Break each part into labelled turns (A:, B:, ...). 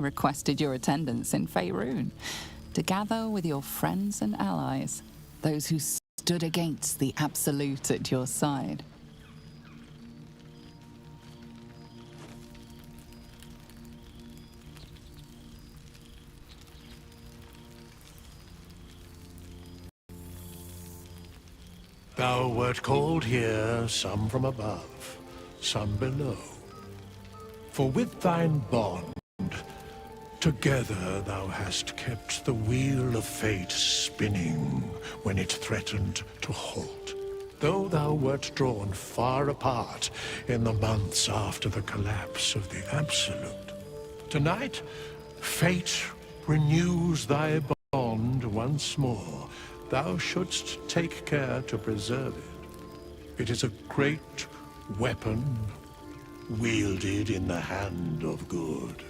A: requested your attendance in Faerun to gather with your friends and allies, those who stood against the Absolute at your side.
B: Thou wert called here, some from above, some below. For with thine bond, together thou hast kept the wheel of fate spinning when it threatened to halt. Though thou wert drawn far apart in the months after the collapse of the Absolute, tonight, fate renews thy bond once more. Thou shouldst take care to preserve it. It is a great weapon wielded in the hand of good.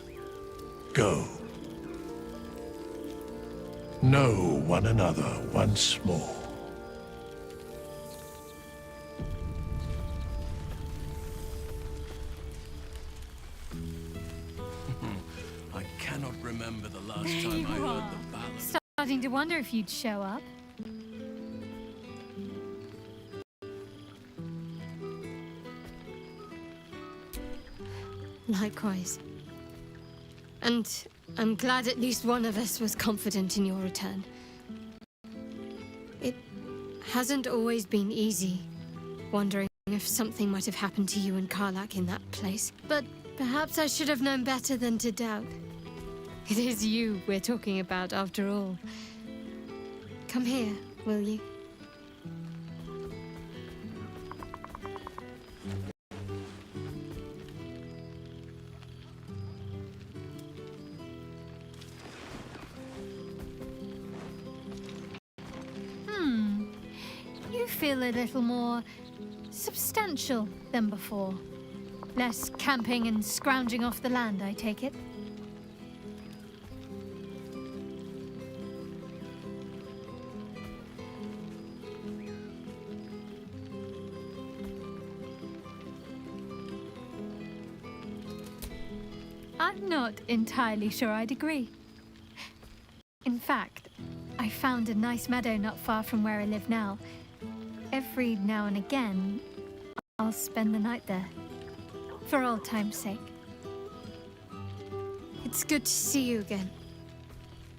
B: Go. Know one another once more.
C: I cannot remember the last time I heard the ballad.
D: Starting to wonder if you'd show up. Likewise. And I'm glad at least one of us was confident in your return. It hasn't always been easy, wondering if something might have happened to you and Karlak in that place. But perhaps I should have known better than to doubt. It is you we're talking about, after all. Come here, will you? You feel a little more substantial than before. Less camping and scrounging off the land, I take it? I'm not entirely sure I'd agree. In fact, I found a nice meadow not far from where I live now. Every now and again, I'll spend the night there, for old time's sake. It's good to see you again,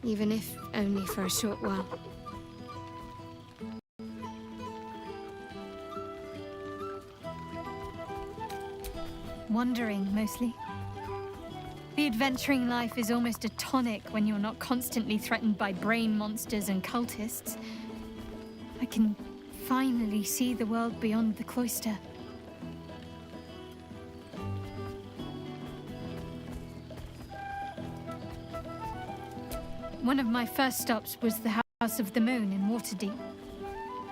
D: even if only for a short while. Wandering, mostly. The adventuring life is almost a tonic when you're not constantly threatened by brain monsters and cultists. I can finally see the world beyond the cloister. One of my first stops was the House of the Moon in Waterdeep.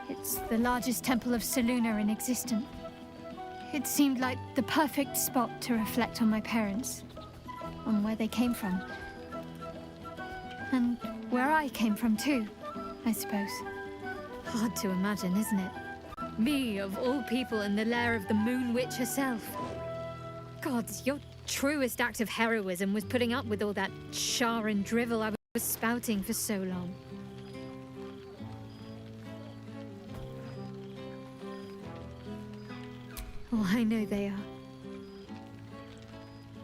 D: It's the largest temple of Selûne in existence. It seemed like the perfect spot to reflect on my parents, on where they came from. And where I came from too, I suppose. Hard to imagine, isn't it? Me, of all people, in the lair of the Moon Witch herself. Gods, your truest act of heroism was putting up with all that char and drivel I was spouting for so long. Oh, I know they are.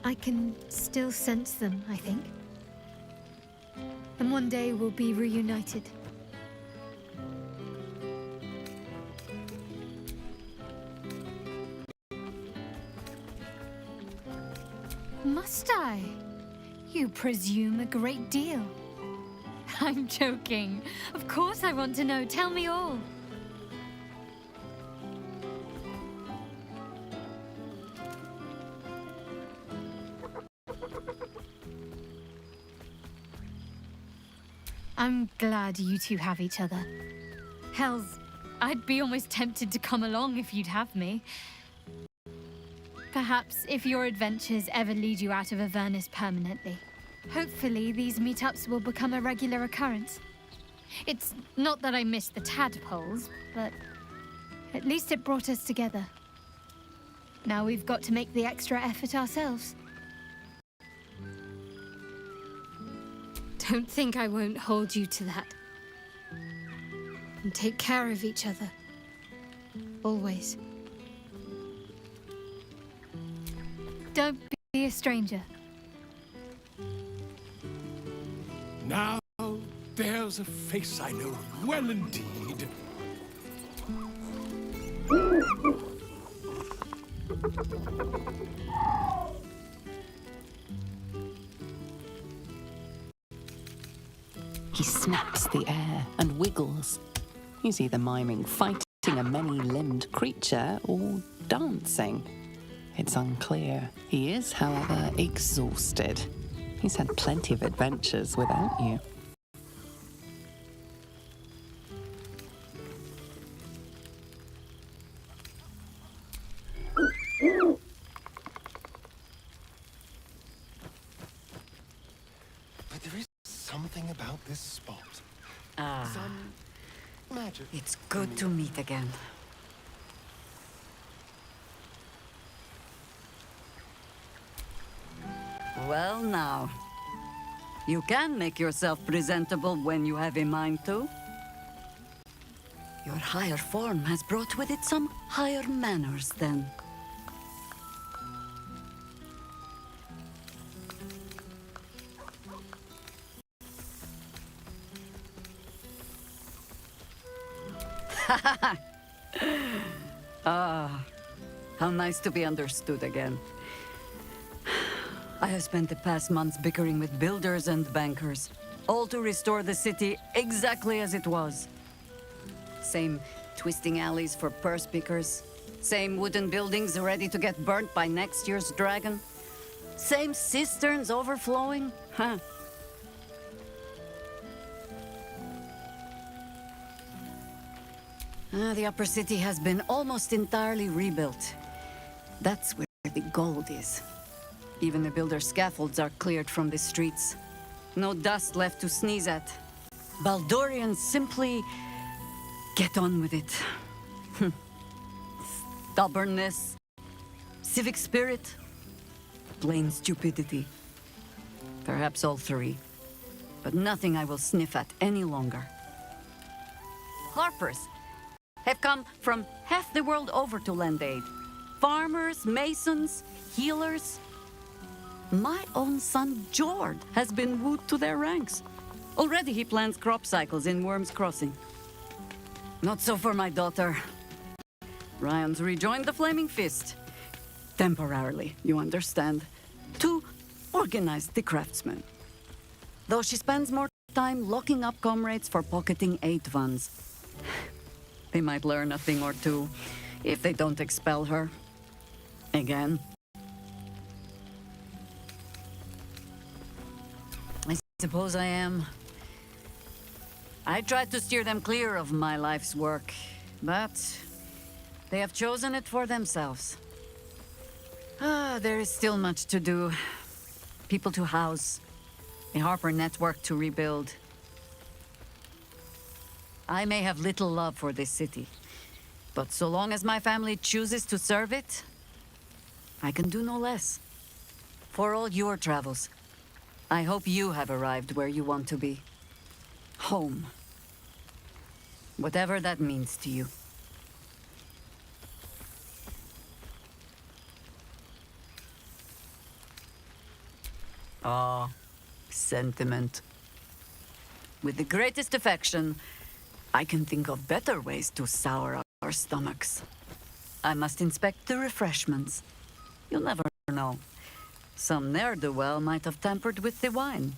D: I can still sense them, I think. And one day we'll be reunited. Must I? You presume a great deal. I'm joking. Of course I want to know. Tell me all. I'm glad you two have each other. Hells, I'd be almost tempted to come along if you'd have me. Perhaps if your adventures ever lead you out of Avernus permanently. Hopefully these meetups will become a regular occurrence. It's not that I miss the tadpoles, but at least it brought us together. Now we've got to make the extra effort ourselves. Don't think I won't hold you to that. And take care of each other. Always. Don't be a stranger.
C: Now, there's a face I know well indeed.
A: He snaps the air and wiggles. He's either miming fighting a many-limbed creature or dancing. It's unclear. He is, however, exhausted. He's had plenty of adventures without you.
E: But there is something about this spot. Some magic.
F: It's good to meet again. Well now, you can make yourself presentable when you have a mind to. Your higher form has brought with it some higher manners then. How nice to be understood again. I have spent the past months bickering with builders and bankers, all to restore the city exactly as it was. Same twisting alleys for purse pickers, same wooden buildings ready to get burnt by next year's dragon, same cisterns overflowing, huh? The upper city has been almost entirely rebuilt. That's where the gold is. Even the builder's scaffolds are cleared from the streets. No dust left to sneeze at. Baldurians simply get on with it. Stubbornness, civic spirit, plain stupidity. Perhaps all three, but nothing I will sniff at any longer. Harpers have come from half the world over to lend aid. Farmers, masons, healers. My own son, Jord, has been wooed to their ranks. Already he plans crop cycles in Worm's Crossing. Not so for my daughter. Ryan's rejoined the Flaming Fist. Temporarily, you understand. To organize the craftsmen. Though she spends more time locking up comrades for pocketing aid funds. They might learn a thing or two if they don't expel her. Again. I suppose I am. I tried to steer them clear of my life's work, but they have chosen it for themselves. There is still much to do. People to house, a Harper network to rebuild. I may have little love for this city, but so long as my family chooses to serve it, I can do no less. For all your travels, I hope you have arrived where you want to be. Home. Whatever that means to you. Ah, sentiment. With the greatest affection, I can think of better ways to sour our stomachs. I must inspect the refreshments. You'll never know. Some ne'er-do-well might have tampered with the wine.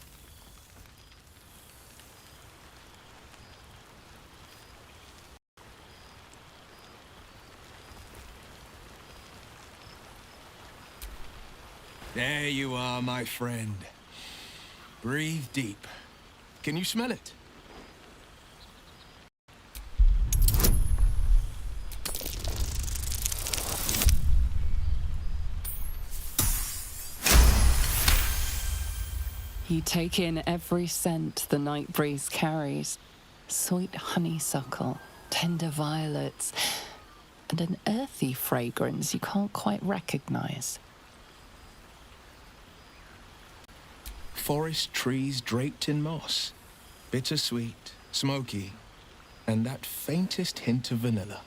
C: There you are, my friend. Breathe deep. Can you smell it?
A: You take in every scent the night breeze carries. Sweet honeysuckle, tender violets, and an earthy fragrance you can't quite recognize.
C: forest trees draped in moss. Bittersweet, smoky, and that faintest hint of vanilla.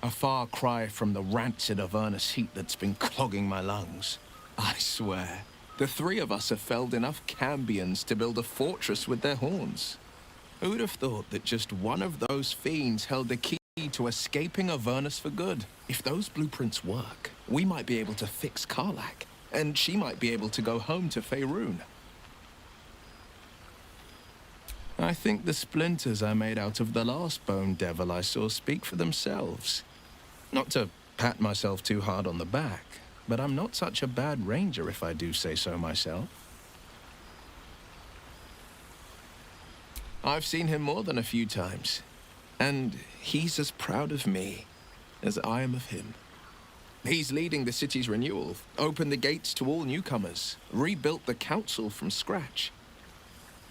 C: A far cry from the rancid Avernus heat that's been clogging my lungs. I swear, the three of us have felled enough cambions to build a fortress with their horns. Who'd have thought that just one of those fiends held the key to escaping Avernus for good? If those blueprints work, we might be able to fix Karlach, and she might be able to go home to Faerun. I think the splinters I made out of the last bone devil I saw speak for themselves. Not to pat myself too hard on the back, but I'm not such a bad ranger if I do say so myself. I've seen him more than a few times, and he's as proud of me as I am of him. He's leading the city's renewal, opened the gates to all newcomers, rebuilt the council from scratch.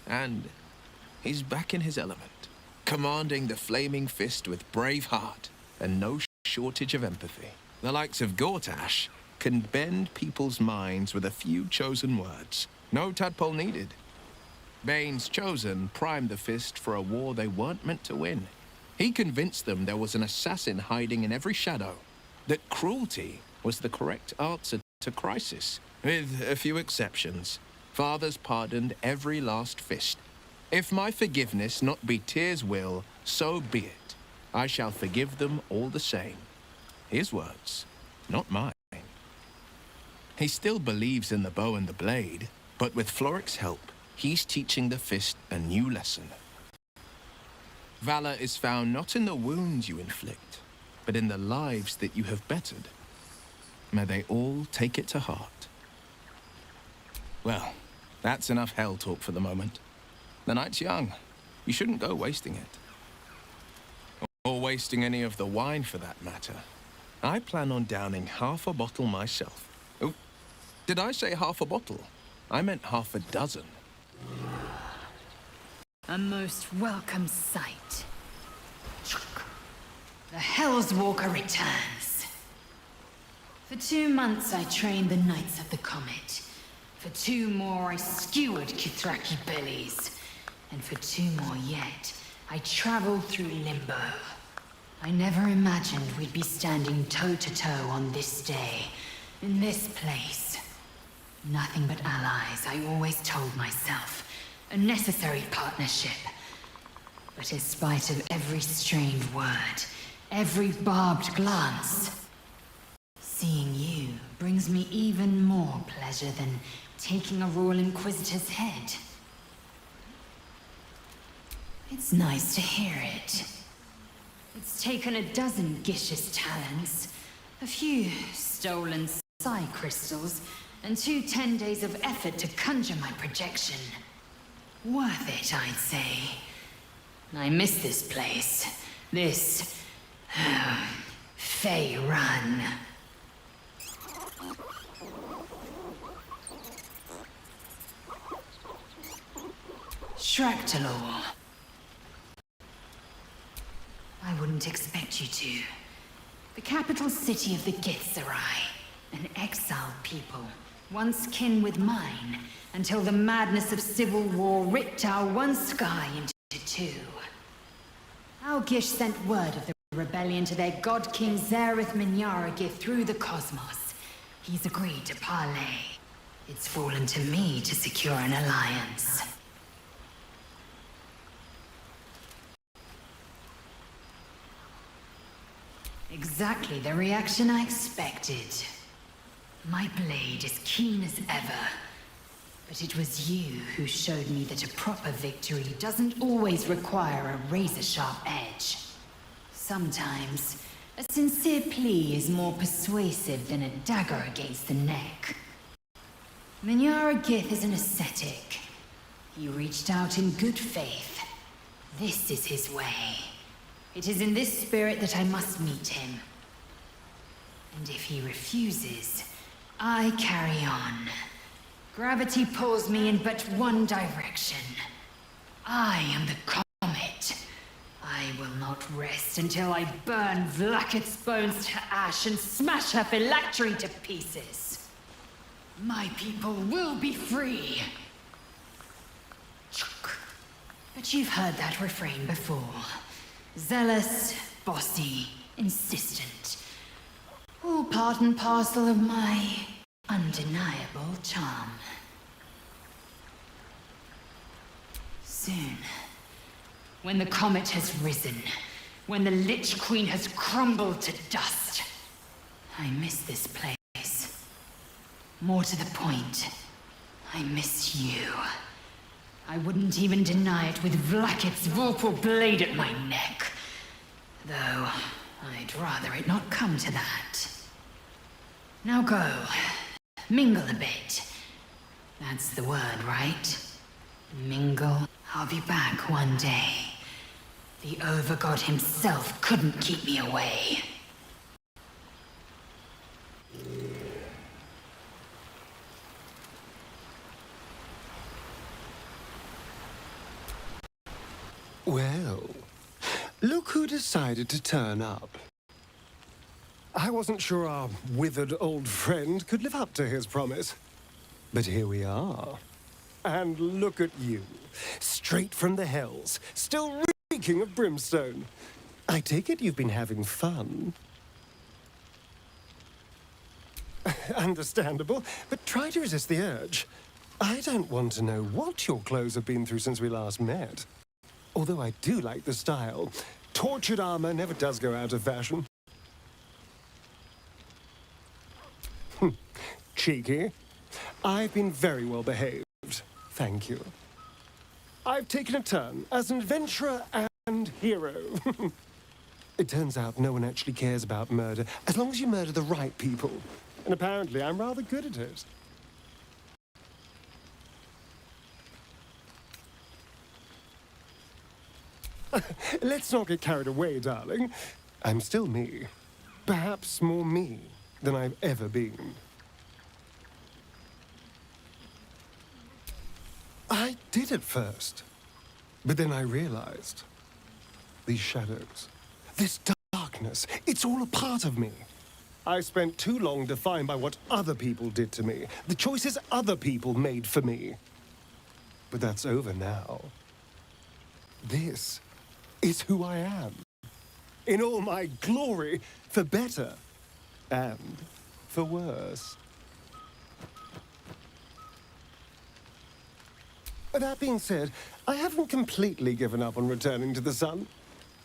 C: And he's back in his element, commanding the Flaming Fist with brave heart and no shortage of empathy. The likes of Gortash can bend people's minds with a few chosen words. No tadpole needed. Bane's Chosen primed the Fist for a war they weren't meant to win. He convinced them there was an assassin hiding in every shadow, that cruelty was the correct answer to crisis. With a few exceptions, fathers pardoned every last fist. If my forgiveness not be Tyr's will, so be it. I shall forgive them all the same. His words, not mine. He still believes in the bow and the blade, but with Floric's help, he's teaching the Fist a new lesson. Valor is found not in the wounds you inflict, but in the lives that you have bettered. May they all take it to heart. Well, that's enough hell talk for the moment. The night's young. You shouldn't go wasting it. Or wasting any of the wine, for that matter. I plan on downing half a bottle myself. Oh, did I say half a bottle? I meant half a dozen.
G: A most welcome sight. The Hell's Walker returns. For 2 months I trained the Knights of the Comet. For 2 more I skewered Kithraki bellies. And for 2 more yet, I traveled through Limbo. I never imagined we'd be standing toe-to-toe on this day, in this place. Nothing but allies, I always told myself. A necessary partnership. But in spite of every strained word, every barbed glance, seeing you brings me even more pleasure than taking a Royal Inquisitor's head. It's nice to hear it. It's taken a dozen Gish's talents, a few stolen psi crystals, and 2 10 days of effort to conjure my projection. Worth it, I'd say. I miss this place. This... Faerun. Shractalor. I wouldn't expect you to. The capital city of the Githzerai, an exiled people, once kin with mine, until the madness of civil war ripped our one sky into 2. Our Gish sent word of the rebellion to their god king Zareth Minyaragith through the cosmos. He's agreed to parley. It's fallen to me to secure an alliance. Exactly the reaction I expected. My blade is keen as ever. But it was you who showed me that a proper victory doesn't always require a razor-sharp edge. Sometimes, a sincere plea is more persuasive than a dagger against the neck. Minyaragith is an ascetic. He reached out in good faith. This is his way. It is in this spirit that I must meet him. And if he refuses, I carry on. Gravity pulls me in but one direction. I am the comet. I will not rest until I burn Vlaakith's bones to ash and smash her phylactery to pieces. My people will be free. But you've heard that refrain before. Zealous, bossy, insistent. All part and parcel of my undeniable charm. Soon, when the comet has risen, when the Lich Queen has crumbled to dust, I miss this place. More to the point, I miss you. I wouldn't even deny it with Vlaakith's vorpal blade at my neck. Though, I'd rather it not come to that. Now go. Mingle a bit. That's the word, right? Mingle. I'll be back one day. The Overgod himself couldn't keep me away.
E: Well, look who decided to turn up. I wasn't sure our withered old friend could live up to his promise. But here we are. And look at you, straight from the hells, still reeking of brimstone. I take it you've been having fun. Understandable, but try to resist the urge. I don't want to know what your clothes have been through since we last met. Although I do like the style. Tortured armor never does go out of fashion. Cheeky. I've been very well behaved. Thank you. I've taken a turn as an adventurer and hero. It turns out no one actually cares about murder, as long as you murder the right people. And apparently I'm rather good at it. Let's not get carried away, darling. I'm still me. Perhaps more me than I've ever been. I did at first, but then I realized these shadows, this darkness, it's all a part of me. I spent too long defined by what other people did to me, the choices other people made for me. But that's over now. This is who I am, in all my glory, for better and for worse. That being said, I haven't completely given up on returning to the sun.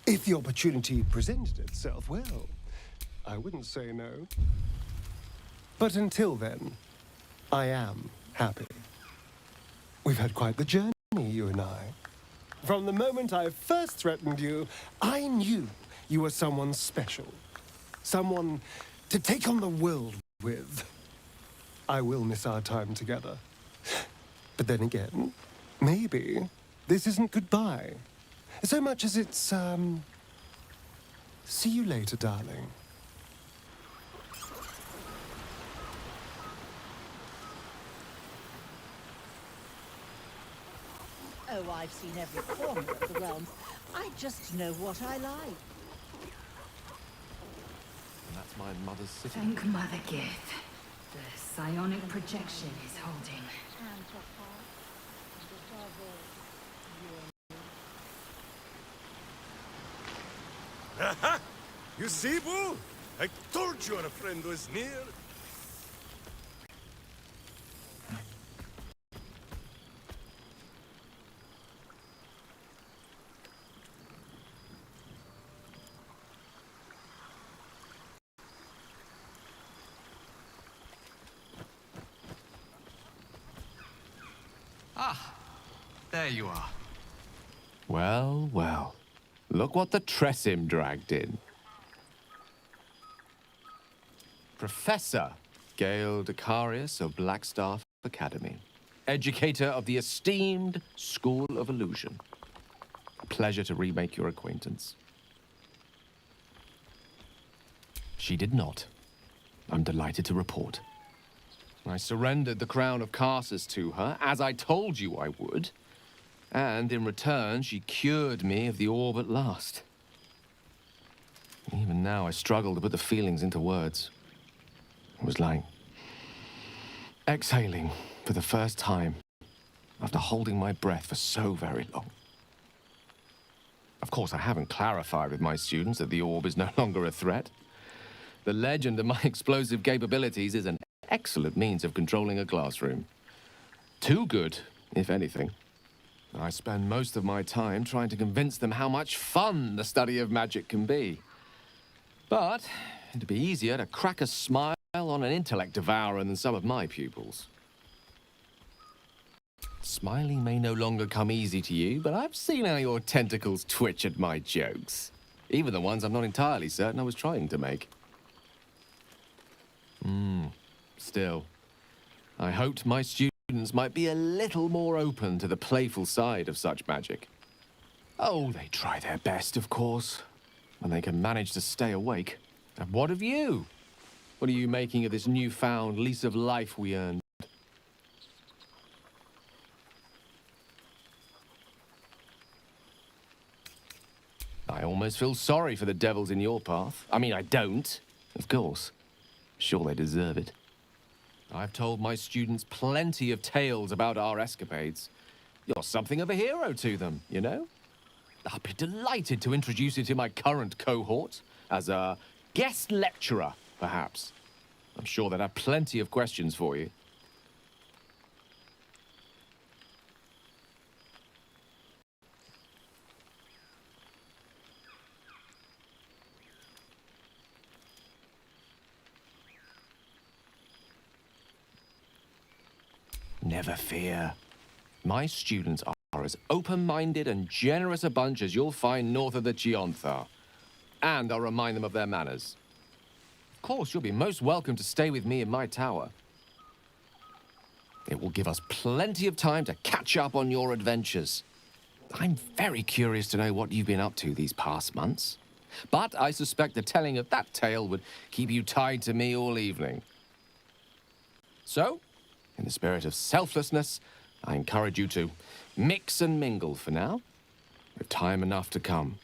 E: If the opportunity presented itself, well, I wouldn't say no. But until then, I am happy. We've had quite the journey, you and I. From the moment I first threatened you, I knew you were someone special. Someone to take on the world with. I will miss our time together. But then again, maybe this isn't goodbye. So much as it's, see you later, darling.
H: Oh, I've seen every corner of the realm. I just know what I like.
C: And that's my mother's city.
G: Thank Mother Gith. The psionic projection is holding.
H: And Papa, and above all,
I: Aha! You see, Boo? I told you our friend was near.
J: Ah, there you are.
C: Well, well. Look what the Tressim dragged in. Professor Gale Decarius of Blackstaff Academy. Educator of the esteemed School of Illusion. A pleasure to remake your acquaintance. She did not. I'm delighted to report. I surrendered the crown of Carsus to her, as I told you I would. And in return, she cured me of the orb at last. Even now, I struggle to put the feelings into words. It was like
K: Exhaling for the first time after holding my breath for so very long. Of course, I haven't clarified with my students that the orb is no longer a threat. The legend of my explosive capabilities is an excellent means of controlling a classroom. Too good, if anything. I spend most of my time trying to convince them how much fun the study of magic can be. But it'd be easier to crack a smile on an intellect devourer than some of my pupils. Smiling may no longer come easy to you, but I've seen how your tentacles twitch at my jokes. Even the ones I'm not entirely certain I was trying to make. Still, I hoped my students might be a little more open to the playful side of such magic. Oh, they try their best, of course, when they can manage to stay awake. And what of you? What are you making of this newfound lease of life we earned? I almost feel sorry for the devils in your path. I mean, I don't, of course. Sure, they deserve it. I've told my students plenty of tales about our escapades. You're something of a hero to them, you know? I'll be delighted to introduce you to my current cohort as a guest lecturer, perhaps. I'm sure they'd have plenty of questions for you. Never fear. My students are as open-minded and generous a bunch as you'll find north of the Chionthar. And I'll remind them of their manners. Of course, you'll be most welcome to stay with me in my tower. It will give us plenty of time to catch up on your adventures. I'm very curious to know what you've been up to these past months. But I suspect the telling of that tale would keep you tied to me all evening. So, in the spirit of selflessness, I encourage you to mix and mingle for now, with time enough to come.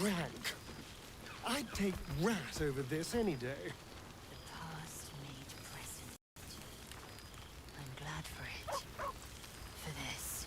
E: Rank. I'd take rat over this any day.
G: The past made present. I'm glad for it. For this.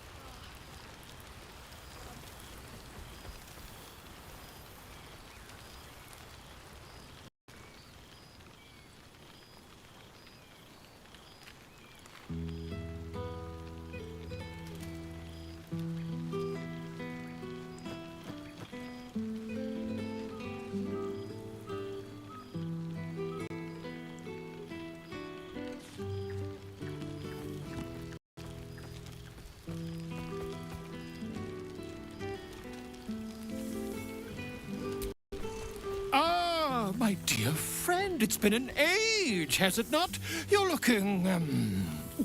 B: My dear friend, it's been an age, has it not? You're looking,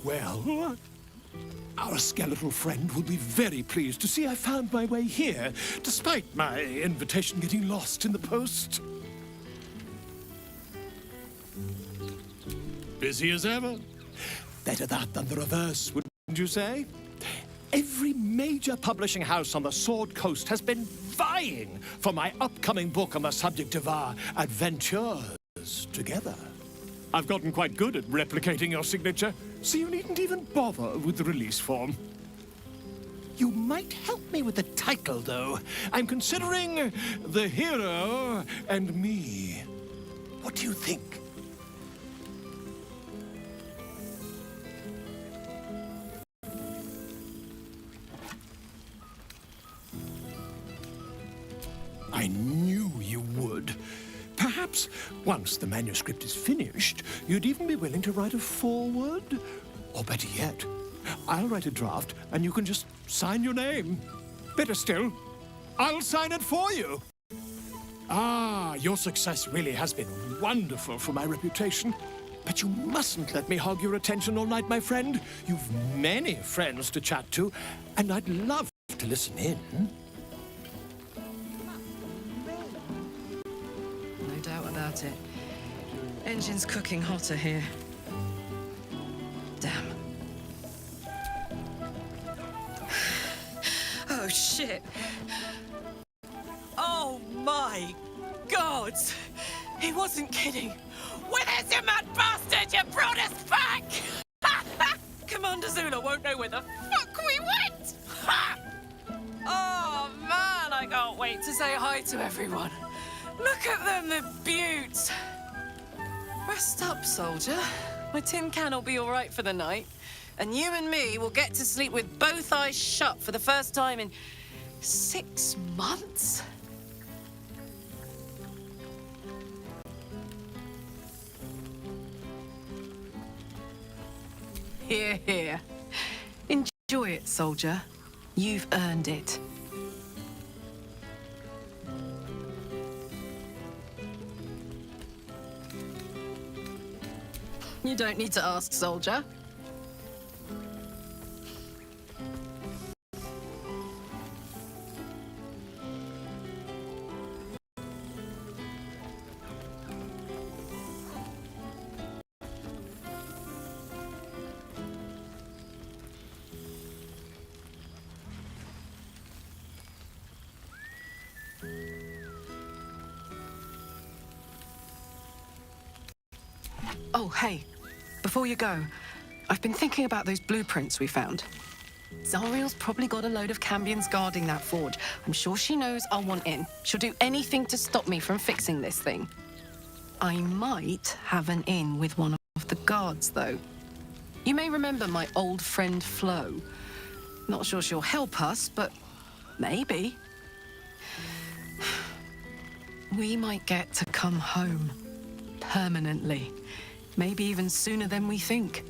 B: well. Our skeletal friend will be very pleased to see I found my way here, despite my invitation getting lost in the post. Busy as ever. Better that than the reverse, wouldn't you say? Every major publishing house on the Sword Coast has been vying for my upcoming book on the subject of our adventures together. I've gotten quite good at replicating your signature, so you needn't even bother with the release form. You might help me with the title, though. I'm considering The Hero and Me. What do you think? I knew you would. Perhaps, once the manuscript is finished, you'd even be willing to write a foreword? Or better yet, I'll write a draft and you can just sign your name. Better still, I'll sign it for you. Ah, your success really has been wonderful for my reputation. But you mustn't let me hog your attention all night, my friend. You've many friends to chat to, and I'd love to listen in.
L: No doubt about it. Engine's cooking hotter here. Damn. Oh, shit. Oh, my God. He wasn't kidding. Where's your mad bastard? You brought us back! Commander Zula won't know where the fuck we went! Oh, man, I can't wait to say hi to everyone. Look at them, the beauts. Rest up, soldier. My tin can will be all right for the night. And you and me will get to sleep with both eyes shut for the first time in 6 months. Here, here. Enjoy it, soldier. You've earned it. You don't need to ask, soldier. Oh, hey. Before you go, I've been thinking about those blueprints we found. Zariel's probably got a load of Cambions guarding that forge. I'm sure she knows I'll want in. She'll do anything to stop me from fixing this thing. I might have an in with one of the guards, though. You may remember my old friend Flo. Not sure she'll help us, but maybe. We might get to come home. Permanently. Maybe even sooner than we think.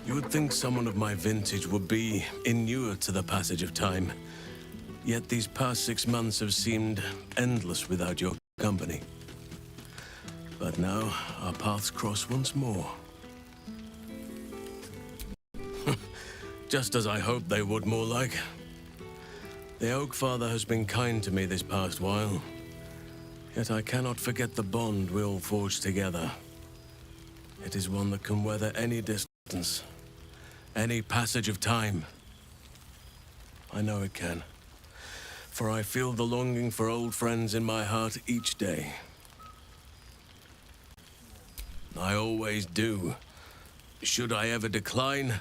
M: You would think someone of my vintage would be inured to the passage of time. Yet these past 6 months have seemed endless without your company. But now, our paths cross once more. Just as I hoped they would, more like. The Oak Father has been kind to me this past while. Yet I cannot forget the bond we all forged together. It is one that can weather any distance, any passage of time. I know it can, for I feel the longing for old friends in my heart each day. I always do. Should I ever decline,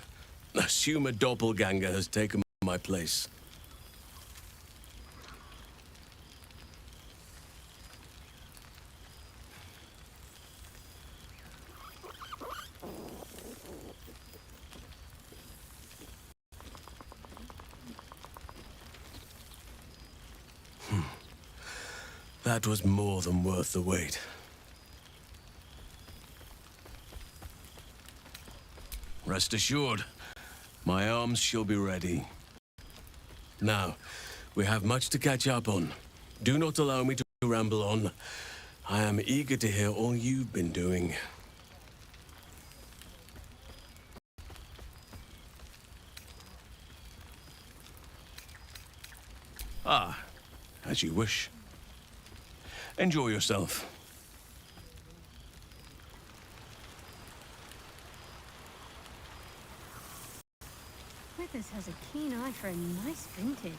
M: assume a doppelganger has taken my place. That was more than worth the wait. Rest assured, my arms shall be ready. Now, we have much to catch up on. Do not allow me to ramble on. I am eager to hear all you've been doing. Ah, as you wish. Enjoy yourself.
D: Withers has a keen eye for a nice vintage.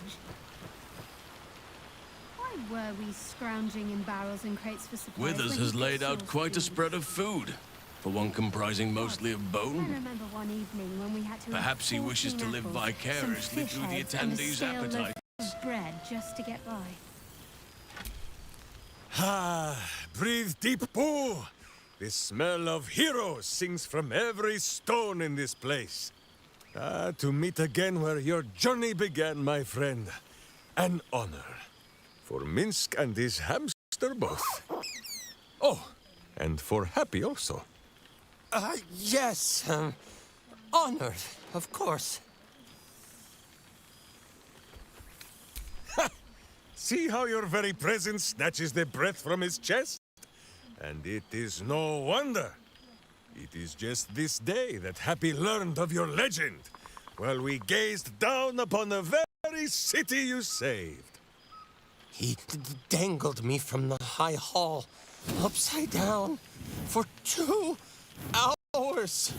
D: Why were we scrounging in barrels and crates for supplies?
M: Withers has laid out quite a spread of food, for one comprising mostly of
D: I
M: bone.
D: remember one evening when we had to
M: Perhaps he wishes to live vicariously through the attendees' appetite.
D: Bread just to get by.
I: Ah, breathe deep, Boo! The smell of heroes sings from every stone in this place. Ah, to meet again where your journey began, my friend. An honor. For Minsk and his hamster both. Oh, and for Happy also.
N: Yes. Honored, of course.
I: See how your very presence snatches the breath from his chest? And it is no wonder. It is just this day that Happy learned of your legend, while we gazed down upon the very city you saved.
N: He dangled me from the high hall, upside down, for 2 hours. Horse!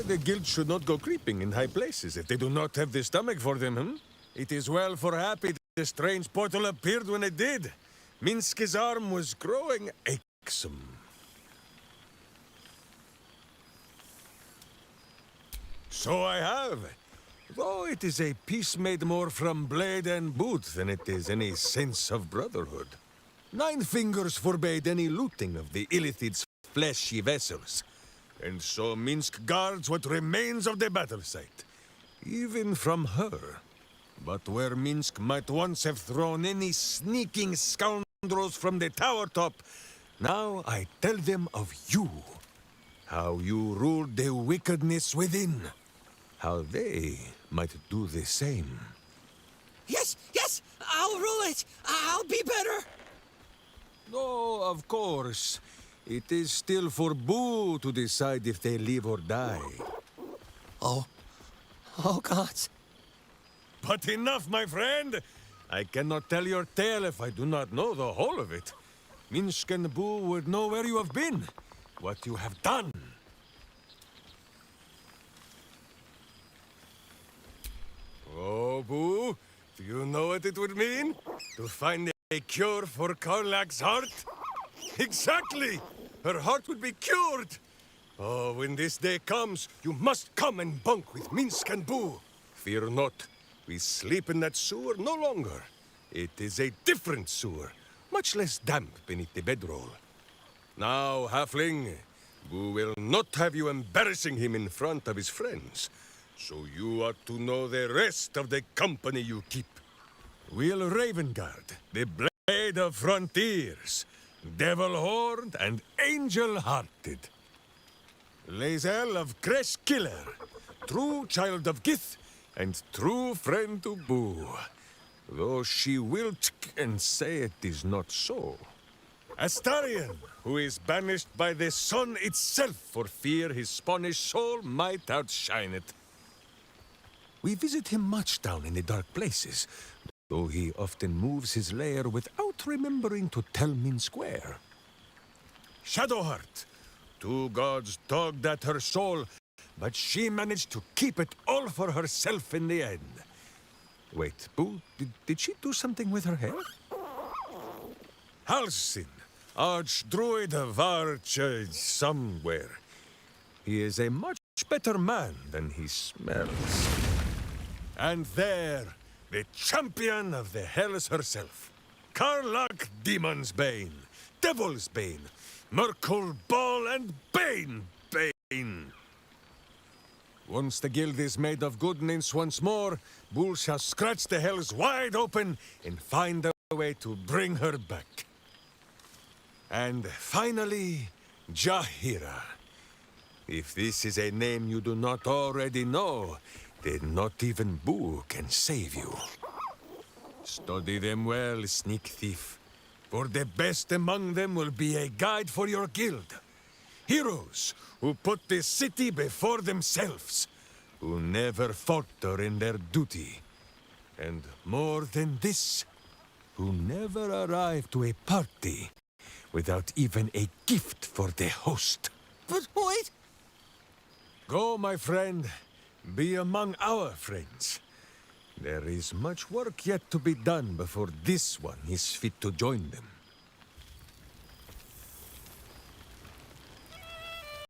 I: The guild should not go creeping in high places if they do not have the stomach for them, hmm? It is well for Happy the strange portal appeared when it did. Minsk's arm was growing aches. So I have. Though it is a piece made more from blade and boot than it is any sense of brotherhood. 9 fingers forbade any looting of the Illithid's fleshy vessels. And so Minsk guards what remains of the battle site. Even from her. But where Minsk might once have thrown any sneaking scoundrels from the tower top, now I tell them of you. How you ruled the wickedness within. How they might do the same.
N: Yes, yes! I'll rule it! I'll be better!
I: Oh, of course. It is still for Boo to decide if they live or die.
N: Oh. Oh, gods.
I: But enough, my friend! I cannot tell your tale if I do not know the whole of it. Minsk and Boo would know where you have been, what you have done. Oh, Boo, do you know what it would mean? To find a cure for Karlak's heart? Exactly! Her heart would be cured! Oh, when this day comes, you must come and bunk with Minsk and Boo. Fear not, we sleep in that sewer no longer. It is a different sewer, much less damp beneath the bedroll. Now, Halfling, Boo will not have you embarrassing him in front of his friends. So you ought to know the rest of the company you keep. Will Ravenguard, the Blade of Frontiers, Devil-Horned and Angel-Hearted. Lae'zel of Creshkiller, true child of Gith and true friend to Boo. Though she will and say it is not so. Astarion, who is banished by the sun itself for fear his Spanish soul might outshine it. We visit him much down in the dark places, though he often moves his lair without remembering to tell Minsk where. Shadowheart, 2 gods dogged at her soul, but she managed to keep it all for herself in the end. Wait, Boo, did she do something with her hair? Halsin, Archdruid of Arch somewhere. He is a much better man than he smells. And there, the champion of the Hells herself. Karlak Demon's Bane, Devil's Bane, Merkul Ball and Bane. Once the guild is made of goodness once more, Bull shall scratch the Hells wide open and find a way to bring her back. And finally, Jahira. If this is a name you do not already know, then not even Boo can save you. Study them well, sneak thief, for the best among them will be a guide for your guild. Heroes who put the city before themselves, who never falter in their duty. And more than this, who never arrive to a party without even a gift for the host.
N: But wait!
I: Go, my friend. Be among our friends. There is much work yet to be done before this one is fit to join them.